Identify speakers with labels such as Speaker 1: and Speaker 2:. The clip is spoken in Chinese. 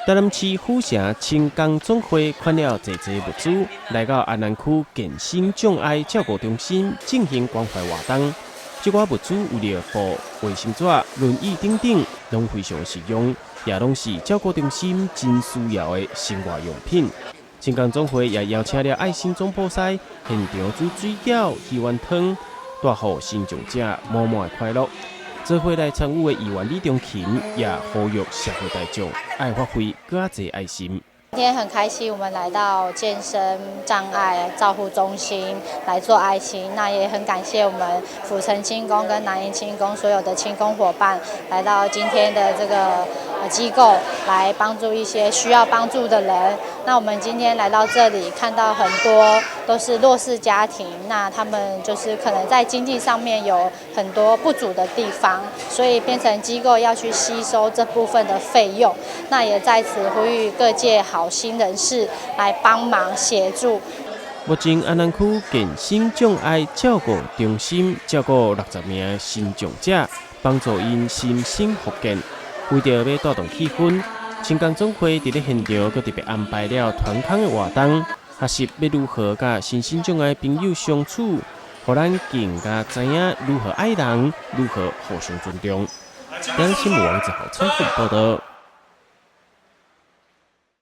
Speaker 1: 台南市府城青工总会款了济物资，来到安南区健身障碍照顾中心进行关怀活动。这寡物资有尿布、卫生纸、轮椅等等，拢非常实用，也拢是照顾中心真需要的生活用品。青工总会也邀请了爱心总铺师现场煮水饺、鱼丸汤，带予新长者满满的快乐。做伙来参与的议员李中勤也呼吁社会大众爱发挥更侪爱心。
Speaker 2: 今天很开心，我们来到健身障碍照护中心来做爱心。那也很感谢我们府城青工跟南营青工所有的青工伙伴来到今天的这个机构来帮助一些需要帮助的人。那我们今天来到这里，看到很多都是弱势家庭，那他们就是可能在经济上面有很多不足的地方，所以变成机构要去吸收这部分的费用。那也在此呼吁各界好心人士来帮忙协助。
Speaker 1: 目前安南区健身障碍照顾中心照顾60名新长者，帮助因身心复健。为着要带动气氛，青工总会伫咧现场，佮特别安排了团康的活动，学习要如何甲身心障碍朋友相处，互咱更加知影如何爱人，如何互相尊重。央新闻王子豪采访报道。